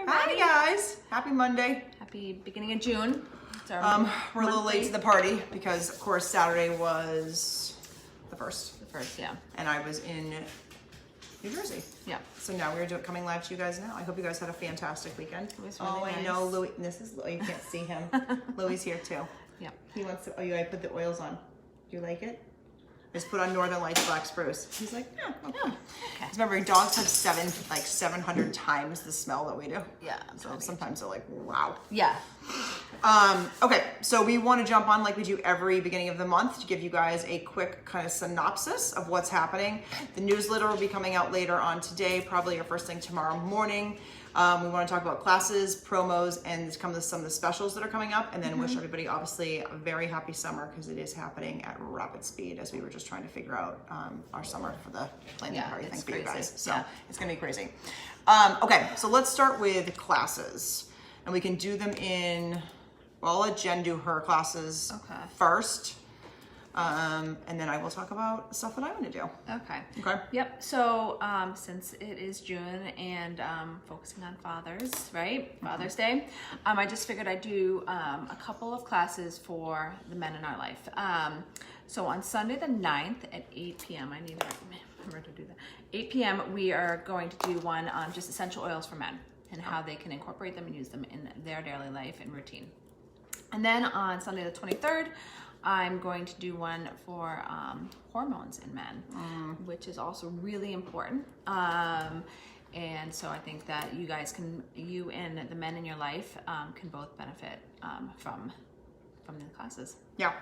everybody. Hi guys, happy Monday. Happy beginning of June. It's our We're a little monthly- late to the party because of course Saturday was the first. The first, yeah. And I was in New Jersey. Yeah. So now we're coming live to you guys now. I hope you guys had a fantastic weekend. It was really I nice. know Louis, this is, you can't see him. Louis here too. Yeah. He wants to, you gotta put the oils on. Do you like it? Just put on Northern Lights Black Spruce. He's like, yeah, okay. Okay. Because remember, dogs have 700 times the smell that we do. Yeah. So sometimes they're like, wow. Yeah. Okay, so we want to jump on like we do every beginning of the month to give you guys a quick kind of synopsis of what's happening. The newsletter will be coming out later on today, probably your first thing tomorrow morning. We want to talk about classes, promos, and some of the specials that are coming up, and then wish everybody obviously a very happy summer because it is happening at rapid speed as we were just trying to figure out our summer for the planning party thing it's for you crazy. guys. So Yeah. it's gonna be crazy. Okay, so let's start with classes, and we can do them in. Well, I'll let Jen do her classes first, and then I will talk about stuff that I want to do. Okay. Okay. Yep. So since it is June and focusing on fathers, right? Father's Day, I just figured I'd do a couple of classes for the men in our life. So on Sunday the 9th at 8 p.m., I need to remember to do that. 8 p.m. we are going to do one on just essential oils for men and how they can incorporate them and use them in their daily life and routine. And then on Sunday the 23rd, I'm going to do one for hormones in men, which is also really important. And so I think that you and the men in your life can both benefit from the classes. Yeah.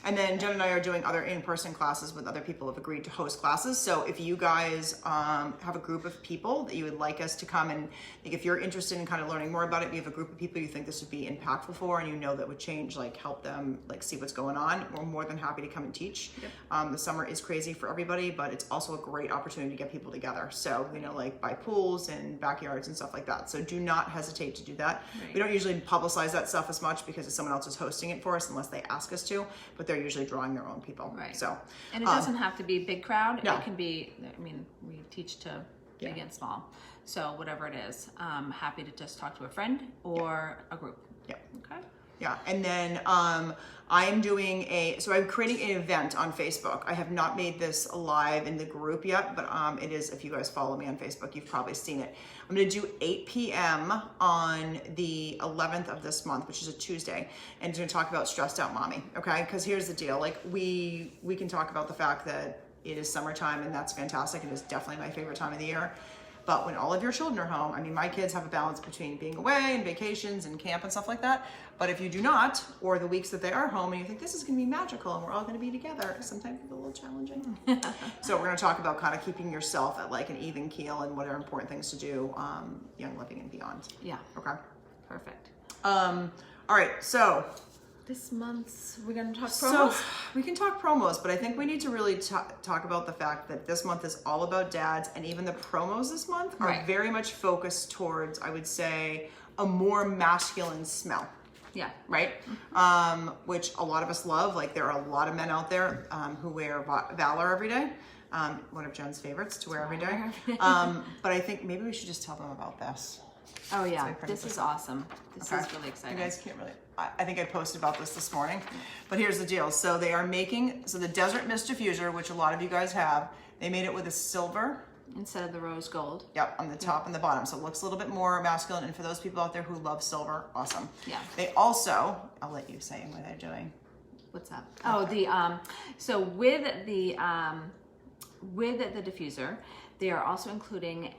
And then Jen and I are doing other in-person classes with other people who have agreed to host classes. So if you guys have a group of people that you would like us to come and like, if you're interested in kind of learning more about it, you have a group of people you think this would be impactful for and you know that would change, like help them like see what's going on, we're more than happy to come and teach. Yep. The summer is crazy for everybody, but it's also a great opportunity to get people together. So, like by pools and backyards and stuff like that. So do not hesitate to do that. Right. We don't usually publicize that stuff as much because someone else is hosting it for us unless they ask us to, but they're usually drawing their own people. Right. So, and it doesn't have to be a big crowd. No. It can be, we teach to big and small. So whatever it is, happy to just talk to a friend or a group. Yeah. Okay. Yeah. And then I am doing I'm creating an event on Facebook. I have not made this live in the group yet, but it is, if you guys follow me on Facebook, you've probably seen it. I'm going to do 8 p.m. on the 11th of this month, which is a Tuesday, and it's going to talk about stressed out mommy. Okay. Because here's the deal. Like we can talk about the fact that it is summertime and that's fantastic. It is definitely my favorite time of the year. But when all of your children are home, my kids have a balance between being away and vacations and camp and stuff like that. But if you do not, or the weeks that they are home and you think this is going to be magical and we're all going to be together, sometimes it's a little challenging. So we're going to talk about kind of keeping yourself at like an even keel and what are important things to do, young living and beyond. Yeah. Okay. Perfect. All right. So this month we're going to talk promos. So we can talk promos, but I think we need to really talk about the fact that this month is all about dads, and even the promos this month are very much focused towards, I would say, a more masculine smell. Yeah. Right? Which a lot of us love. Like there are a lot of men out there who wear Valor every day. One of Jen's favorites to wear every day. But I think maybe we should just tell them about this. Oh yeah, this is awesome. This is really exciting. You guys can't really, I think I posted about this morning, but here's the deal. So they are making, the Desert Mist Diffuser, which a lot of you guys have, they made it with a silver. Instead of the rose gold. Yep, on the top and the bottom. So it looks a little bit more masculine. And for those people out there who love silver, awesome. Yeah. They also, I'll let you say what they're doing. What's up? Oh, so with the diffuser, they are also including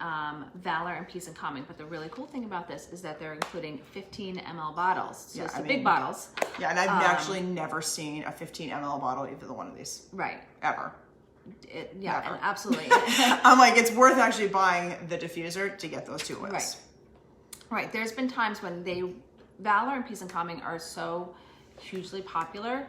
Valor and Peace and Calming. But the really cool thing about this is that they're including 15 ml bottles. So it's the big bottles. Yeah, and I've actually never seen a 15 ml bottle, either one of these. Right. Ever. And absolutely. I'm like, it's worth actually buying the diffuser to get those two oils. Right. There's been times when Valor and Peace and Calming are so hugely popular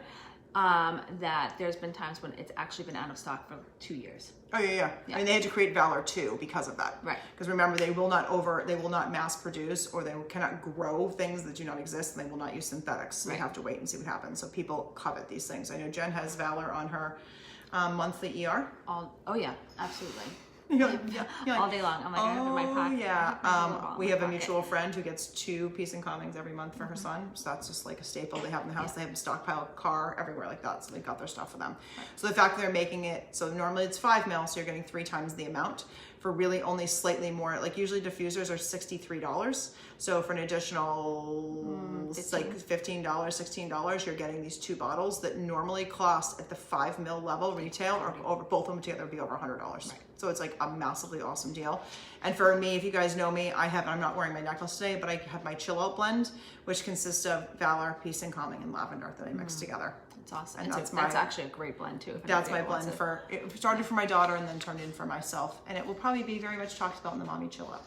that there's been times when it's actually been out of stock for 2 years. Oh yeah. I mean, they had to create Valor too because of that. Right. Because remember, they will not mass produce, or they cannot grow things that do not exist, and they will not use synthetics. So they have to wait and see what happens. So people covet these things. I know Jen has Valor on her monthly ER. Oh yeah, absolutely. You're like, you're All like, day long. I'm like, I have it in my pocket. yeah. I have my ball in We my have a pocket. mutual friend who gets 2 Peace and Calmings every month for her son. So that's just like a staple they have in the house. They have a stockpile car everywhere like that. So they got their stuff for them. So the fact that they're making it, so normally it's 5 mil, so you're getting 3 times the amount for really only slightly more. Like usually diffusers are $63. So for an additional it's like $15, $16, you're getting these 2 bottles that normally cost at the 5 mil level retail, or over both of them together would be over $100. Right. So it's like a massively awesome deal. And for me, if you guys know me, I'm not wearing my necklace today, but I have my chill out blend, which consists of Valor, Peace and Calming, and lavender that I mix together. It's awesome. And That's actually a great blend too. That's my blend it started for my daughter and then turned in for myself. And it will probably be very much talked about in the Mommy Chill Out.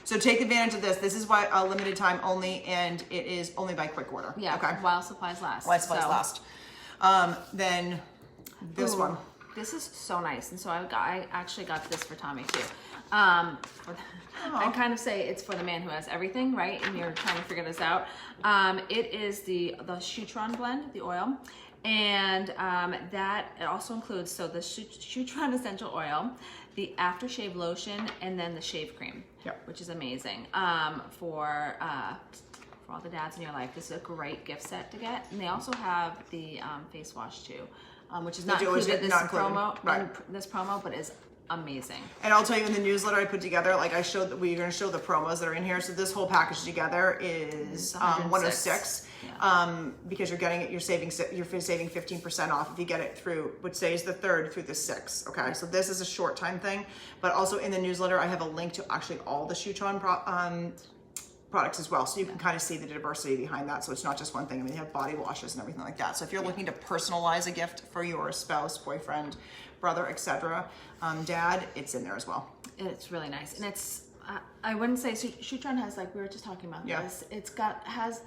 So take advantage of this. This is why a limited time only, and it is only by quick order. Yeah. Okay. While supplies last. While supplies last. Then this one. This is so nice, and so I actually got this for Tommy too. I kind of say it's for the man who has everything, right? And you're trying to figure this out. It is the Shutron blend, the oil, and that it also includes the Shutron essential oil, the aftershave lotion, and then the shave cream, which is amazing for all the dads in your life. This is a great gift set to get, and they also have the face wash too. Which is not included in this promo, but is amazing. And I'll tell you, in the newsletter I put together, like we're going to show the promos that are in here. So this whole package together is 106. Because you're getting it, you're saving 15% off if you get it through, which says the 3rd through the 6th. Okay, so this is a short time thing, but also in the newsletter I have a link to actually all the Shutron products as well, so you can kind of see the diversity behind that. So it's not just one thing. I mean, they have body washes and everything like that. So if you're looking to personalize a gift for your spouse, boyfriend, brother, etc., dad, it's in there as well. It's really nice, and it's I wouldn't say Shutron has, like we were just talking about this. Has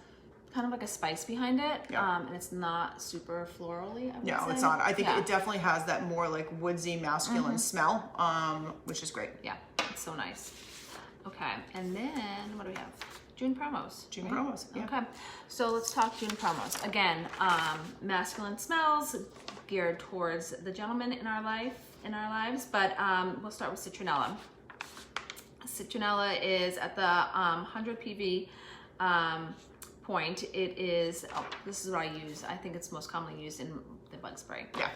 kind of like a spice behind it, and it's not super florally. No, it's not. I think it definitely has that more like woodsy, masculine smell, which is great. Yeah, it's so nice. Okay, and then what do we have? June promos. June promos. Yeah. Okay, so let's talk June promos. Again, masculine smells geared towards the gentleman in our lives, but we'll start with citronella. Citronella is at the 100 PV point. It is, this is what I use. I think it's most commonly used in the bug spray. Yeah.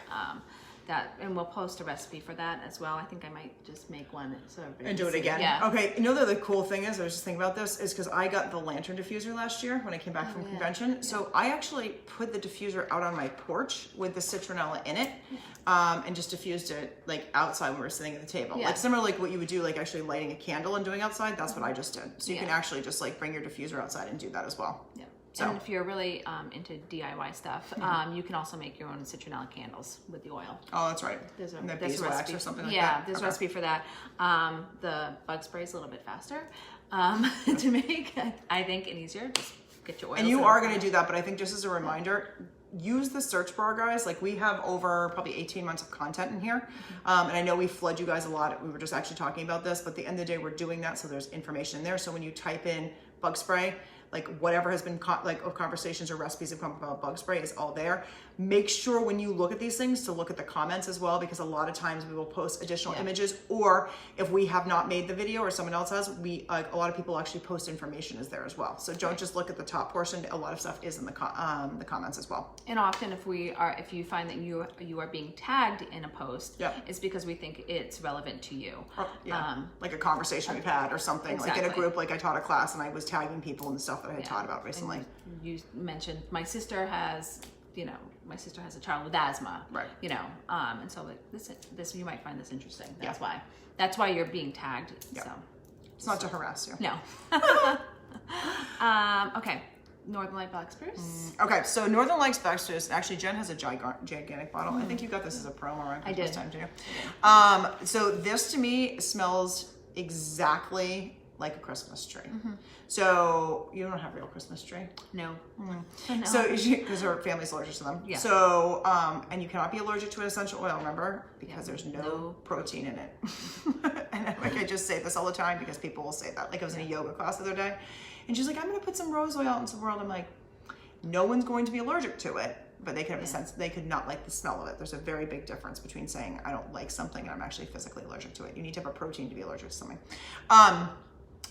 And we'll post a recipe for that as well. I think I might just make one and do it again. Yeah. Okay. You know the cool thing is, I was just thinking about this, is because I got the lantern diffuser last year when I came back from convention. Yeah. So I actually put the diffuser out on my porch with the citronella in it, and just diffused it like outside when we were sitting at the table. Yeah. Like similar like what you would do, like actually lighting a candle and doing outside. That's what I just did. So you can actually just like bring your diffuser outside and do that as well. Yeah. So. And if you're really into DIY stuff, you can also make your own citronella candles with the oil. Oh, that's right. There's a recipe or something like that. Yeah, there's a recipe for that. The bug spray is a little bit faster to make, I think, and easier. Just get your oil. And you are going to do that, but I think just as a reminder, use the search bar, guys. Like we have over probably 18 months of content in here. And I know we flood you guys a lot. We were just actually talking about this, but at the end of the day, we're doing that. So there's information in there. So when you type in bug spray, like whatever has been conversations or recipes have come about bug spray is all there. Make sure when you look at these things to look at the comments as well, because a lot of times we will post additional images, or if we have not made the video or someone else has, a lot of people actually post information is there as well. So don't just look at the top portion. A lot of stuff is in the comments as well. And often if you find that you are being tagged in a post, it's because we think it's relevant to you. Like a conversation we've had or something. Exactly. Like in a group, like I taught a class and I was tagging people and the stuff that I had taught about recently. And you mentioned my sister has a child with asthma, right? And so this you might find this interesting. That's why you're being tagged. Yeah. So it's not to harass you. No. Okay. Northern Light Black Spruce. Okay, so Northern Lights Black Spruce. Actually, Jen has a gigantic bottle. I think you got this as a promo around Christmas time too. So this to me smells exactly like a Christmas tree. So you don't have a real Christmas tree? No. No. So because her family's allergic to them. Yeah. So and you cannot be allergic to an essential oil, remember? Because there's no protein in it. And like I just say this all the time because people will say that. Like I was in a yoga class the other day, and she's like, "I'm going to put some rose oil out into the world." I'm like, no one's going to be allergic to it. but they could have a sense, they could not like the smell of it. There's a very big difference between saying I don't like something and I'm actually physically allergic to it. You need to have a protein to be allergic to something.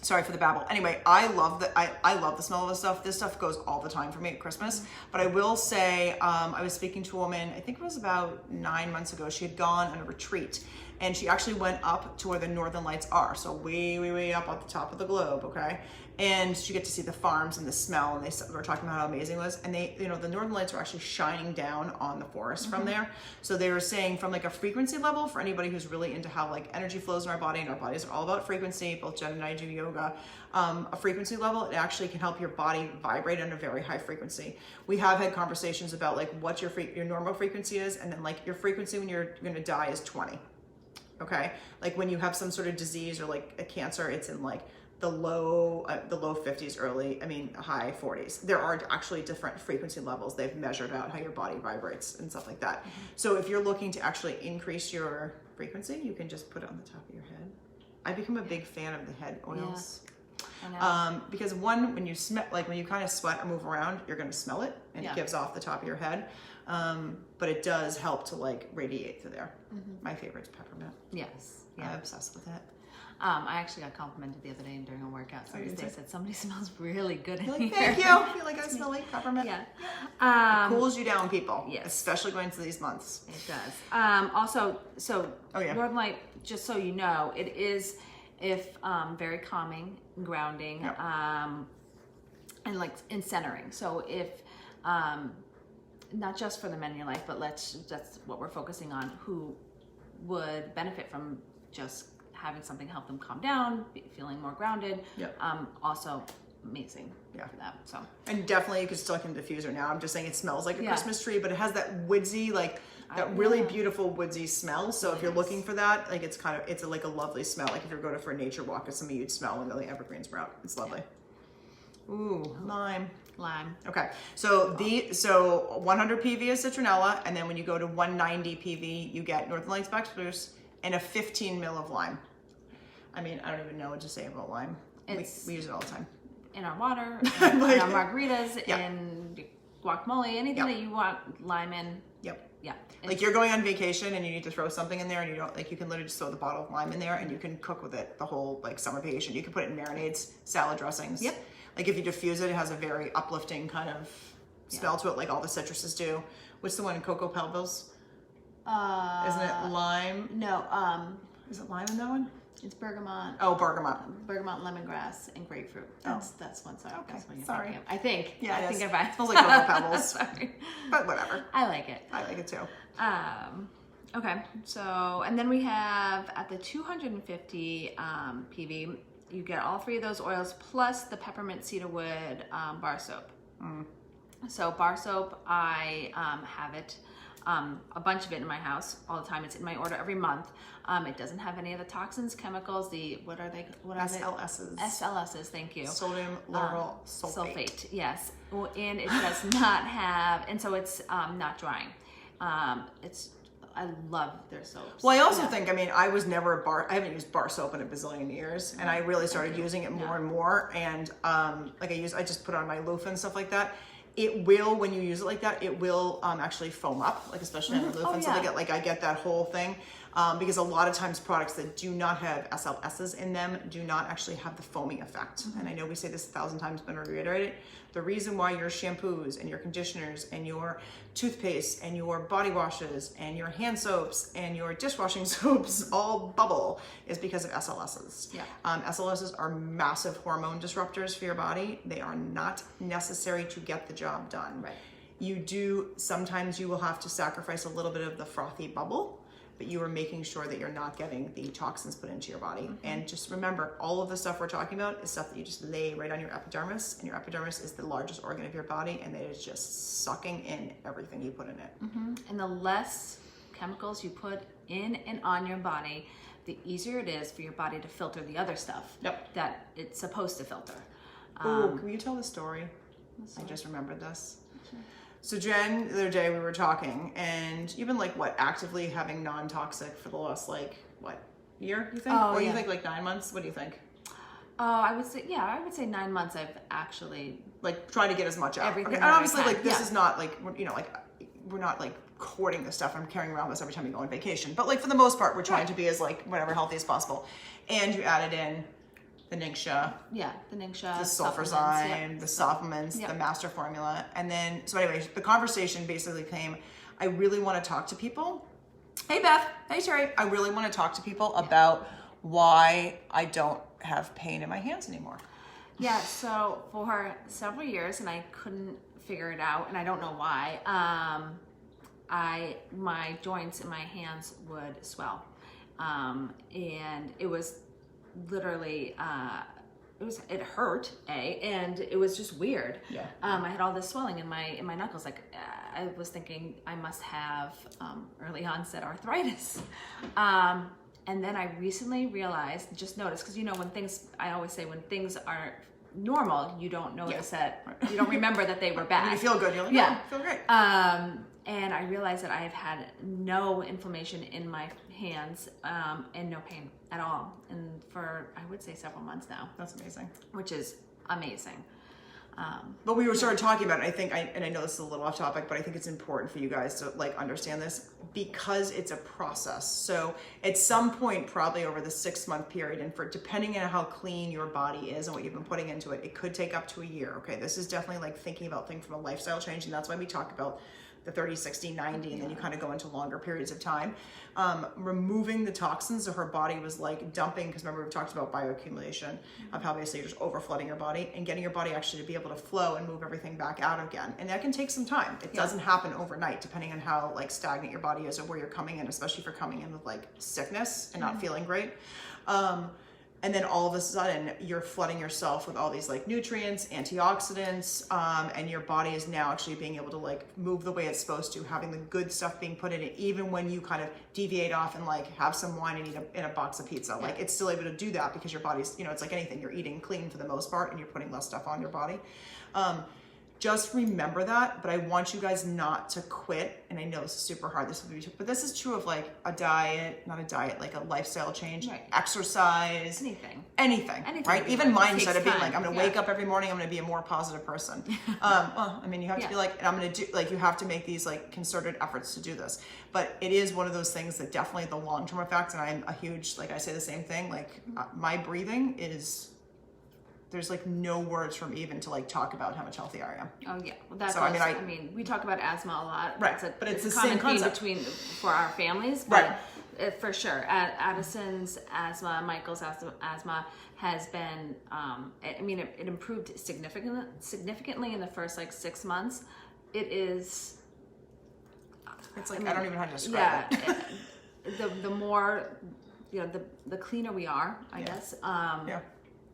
Sorry for the babble. Anyway, I love the smell of this stuff. This stuff goes all the time for me at Christmas. But I will say, I was speaking to a woman, I think it was about 9 months ago. She had gone on a retreat, and she actually went up to where the Northern Lights are. So way, way, way up at the top of the globe, okay? And you get to see the farms and the smell, and they were talking about how amazing it was. And they, you know, the Northern Lights are actually shining down on the forest from there. So they were saying from like a frequency level, for anybody who's really into how like energy flows in our body, and our bodies are all about frequency, both Jen and I do yoga, a frequency level, it actually can help your body vibrate on a very high frequency. We have had conversations about like what your normal frequency is, and then like your frequency when you're gonna die is 20. Okay, like when you have some sort of disease or like a cancer, it's in like the low 50s, high 40s. There are actually different frequency levels. They've measured out how your body vibrates and stuff like that. So if you're looking to actually increase your frequency, you can just put it on the top of your head. I've become a big fan of the head oils. Because one, when you smell, like when you kind of sweat or move around, you're going to smell it, and it gives off the top of your head. But it does help to like radiate through there. My favorite's peppermint. Yes. I'm obsessed with it. I actually got complimented the other day during a workout. They said somebody smells really good in You're here. like, thank you. I feel like I smell like peppermint. Yeah. It cools you down, people. Yes. Especially going through these months. It does. Also, Northern Light, just so you know, it is very calming, grounding, and like in centering. So if not just for the men in your life, but that's what we're focusing on, who would benefit from just having something help them calm down, feeling more grounded. Also amazing for that. So, and definitely you could still like a diffuser now. I'm just saying it smells like a Christmas tree, but it has that woodsy, like that really beautiful woodsy smell. So if you're looking for that, like it's like a lovely smell. Like if you're going for a nature walk, it's something you'd smell when the evergreens were out. It's lovely. Ooh, lime. Okay, so 100 PV is citronella, and then when you go to 190 PV, you get Northern Lights Black Spruce and a 15 mil of lime. I mean, I don't even know what to say about lime. We use it all the time. In our water, in our margaritas, in guacamole, anything that you want lime in. Like you're going on vacation and you need to throw something in there, and you don't, like, you can literally just throw the bottle of lime in there and you can cook with it the whole like summer vacation. You can put it in marinades, salad dressings. Like if you diffuse it, it has a very uplifting kind of smell to it, like all the citruses do. What's the one in Cocoa Pebbles? Isn't it lime? No. Is it lime in that one? It's bergamot. Oh, bergamot. Bergamot, lemongrass, and grapefruit. That's one. Sorry. Okay. That's one you're Sorry. thinking of. I think. Yeah, I think it I smells like Cocoa Pebbles. Sorry. But whatever. I like it. I like it too. Okay. So, and then we have at the 250 PV, you get all three of those oils plus the peppermint cedarwood bar soap. So bar soap, I have it. A bunch of it in my house all the time. It's in my order every month. It doesn't have any of the toxins, chemicals, what are they? SLSs. SLSs, thank you. Sodium lauryl sulfate. Yes. And it does not have, and so it's not drying. I love their soaps. Well, I also think, I mean, I haven't used bar soap in a bazillion years, and I really started using it more and more. And I just put on my loofah and stuff like that. It will, when you use it like that, it will actually foam up, like especially on the loofah. So I get that whole thing. Because a lot of times products that do not have SLSs in them do not actually have the foaming effect. And I know we say this 1,000 times, but I'm reiterate it. The reason why your shampoos and your conditioners and your toothpaste and your body washes and your hand soaps and your dishwashing soaps all bubble is because of SLSs. SLSs are massive hormone disruptors for your body. They are not necessary to get the job done. Sometimes you will have to sacrifice a little bit of the frothy bubble, but you are making sure that you're not getting the toxins put into your body. And just remember, all of the stuff we're talking about is stuff that you just lay right on your epidermis, and your epidermis is the largest organ of your body, and it is just sucking in everything you put in it. And the less chemicals you put in and on your body, the easier it is for your body to filter the other stuff that it's supposed to filter. Can you tell the story? I just remembered this. So Jen, the other day we were talking, and you've been actively having non-toxic for the last year, you think? You think 9 months? What do you think? I would say 9 months I've actually tried to get as much out. Everything. Okay. And obviously this is not we're not like hoarding this stuff. I'm carrying around this every time we go on vacation. But like for the most part, we're trying to be as like whatever healthy as possible. And you added in the Ningxia, Yeah, the Ningxia, the supplements, Sulfurzyme, the supplements, the master formula. And then, so anyway, the conversation basically came, I really want to talk to people. Hey Beth, hey Sherry. I really want to talk to people about why I don't have pain in my hands anymore. Yeah, so for several years, and I couldn't figure it out, and I don't know why, my joints in my hands would swell. And it was literally, it hurt, and it was just weird. Yeah. I had all this swelling in my knuckles. Like I was thinking I must have early onset arthritis. And then I recently realized, just noticed, because you know when things, I always say when things are normal, you don't notice that, you don't remember that they were bad. When you feel good, you're like, yeah, I feel great. And I realized that I have had no inflammation in my hands and no pain at all, and for I would say several months now. That's amazing. Which is amazing. But we were sort of talking about it. I know this is a little off topic, but I think it's important for you guys to like understand this because it's a process. So at some point, probably over the 6-month period, and for depending on how clean your body is and what you've been putting into it, it could take up to a year. Okay, this is definitely like thinking about things from a lifestyle change, and that's why we talk about the 30, 60, 90, and then you kind of go into longer periods of time. Removing the toxins, so her body was like dumping, because remember we've talked about bioaccumulation, of how basically you're just over flooding your body, and getting your body actually to be able to flow and move everything back out again. And that can take some time. It doesn't happen overnight, depending on how like stagnant your body is or where you're coming in, especially if you're coming in with like sickness and not feeling great. And then all of a sudden you're flooding yourself with all these like nutrients, antioxidants, and your body is now actually being able to like move the way it's supposed to, having the good stuff being put in it, even when you kind of deviate off and like have some wine and eat a box of pizza. Like it's still able to do that because your body's, you know, it's like anything, you're eating clean for the most part and you're putting less stuff on your body. Just remember that, but I want you guys not to quit. And I know this is super hard, but this is true of like a diet, not a diet, like a lifestyle change, exercise, anything, right? Even mindset of being like, I'm going to wake up every morning, I'm going to be a more positive person. Well, I mean, you have to be like, and I'm going to do, like, you have to make these like concerted efforts to do this. But it is one of those things that definitely the long-term effects, and I'm a huge, like I say the same thing, like my breathing is, there's like no words from even to like talk about how much healthier I am. Oh yeah, well, that's. So, I mean, we talk about asma a lot. Right, but it's the common same concept theme for our families. But for sure, Addison's asthma, Michael's asthma has been. I mean, it improved significantly in the first like 6 months. It is. It's like I don't even know how to describe it. The more, you know, the cleaner we are, I guess.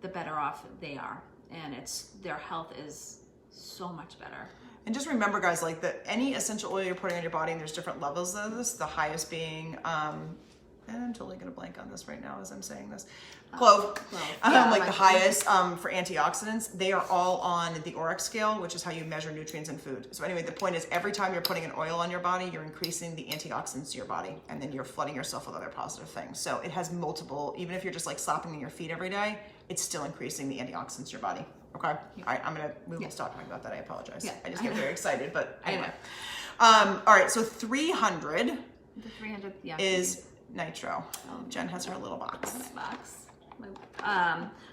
The better off they are, and their health is so much better. And just remember, guys, like any essential oil you're putting on your body, and there's different levels of this. The highest being, and I'm totally gonna blank on this right now as I'm saying this. Clove. Like the highest for antioxidants. They are all on the ORAC scale, which is how you measure nutrients in food. So anyway, the point is every time you're putting an oil on your body, you're increasing the antioxidants to your body, and then you're flooding yourself with other positive things. So it has multiple, even if you're just like slapping in your feet every day, it's still increasing the antioxidants in your body. Okay. All right. We will stop talking about that. I apologize. Yeah. I just get very excited, but anyway. All right. So 300 The 300 is nitro. Jen has her little box.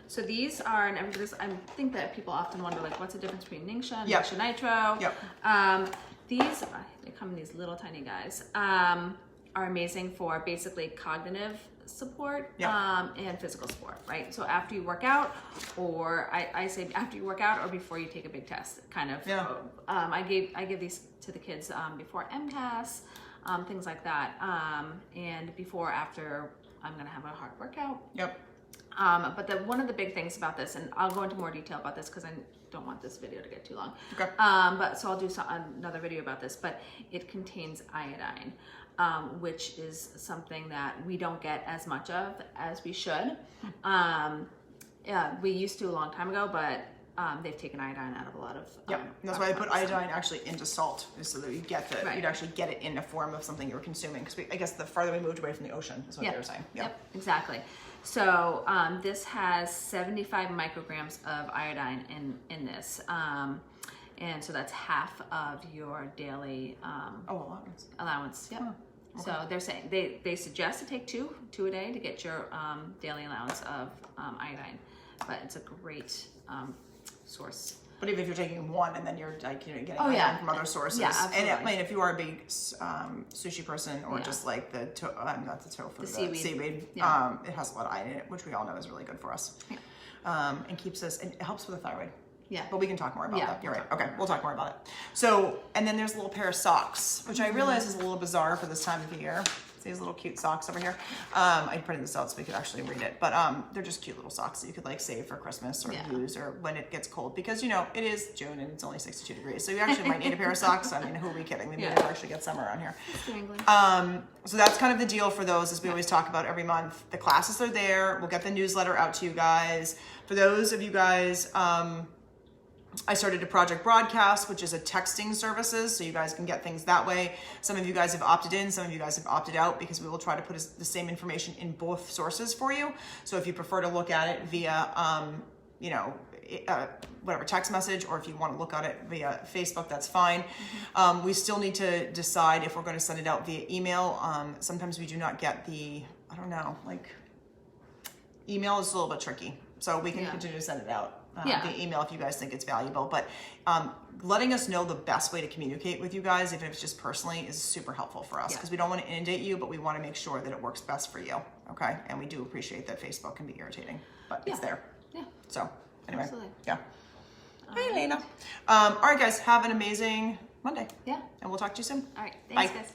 So these are, and I think that people often wonder, like, what's the difference between Ningxia and Yep. Ningxia Nitro? Yep. These, they come in these little tiny guys, are amazing for basically cognitive support and physical support, right? So after you work out, or I say after you work out or before you take a big test, kind of. Yeah. I give these to the kids before MCAS, things like that, and before, after I'm gonna have a hard workout. Yep. But one of the big things about this, and I'll go into more detail about this because I don't want this video to get too long. Okay. But so I'll do another video about this, but it contains iodine, which is something that we don't get as much of as we should. We used to a long time ago, but they've taken iodine out of a lot of. And that's why I put iodine actually into salt, is so that you get you'd actually get it in the form of something you're consuming. Because I guess the farther we moved away from the ocean is what they were saying. Yep, exactly. So this has 75 micrograms of iodine in this. And so that's half of your daily allowance. Yep. So they're saying they suggest to take two a day to get your daily allowance of iodine, but it's a great source. But even if you're taking one and then you're like, getting Oh, iodine yeah. from other sources. Yeah, absolutely. And I mean, if you are a big sushi person or just like not the tofu, the seaweed, Yeah. it has a lot of iodine in it, which we all know is really good for us. Yeah. And keeps us, and it helps with the thyroid. Yeah. But we can talk more about Yeah, that. You're we'll right. Okay, we'll talk more about it. So, and then there's a little pair of socks, which I realize is a little bizarre for this time of year. See these little cute socks over here? I printed this out so we could actually read it, but they're just cute little socks that you could like save for Christmas or use or when it gets cold, because it is June and it's only 62 degrees. So you actually might need a pair of socks. I mean, who are we kidding? We never actually get summer around here. So that's kind of the deal for those, as we always talk about every month. The classes are there. We'll get the newsletter out to you guys. For those of you guys, I started a Project Broadcast, which is a texting services, so you guys can get things that way. Some of you guys have opted in, some of you guys have opted out, because we will try to put the same information in both sources for you. So if you prefer to look at it via, whatever, text message, or if you want to look at it via Facebook, that's fine. We still need to decide if we're going to send it out via email. Sometimes we do not get email is a little bit tricky, so we can continue to send it out. Via email if you guys think it's valuable, but letting us know the best way to communicate with you guys, even if it's just personally, is super helpful for us, because we don't want to inundate you, but we want to make sure that it works best for you. Okay, and we do appreciate that Facebook can be irritating, but it's there. Yeah. So anyway, Absolutely. yeah. Hey, Lena. All right, guys, have an amazing Monday. Yeah. And we'll talk to you soon. All right. Thanks, Bye. guys.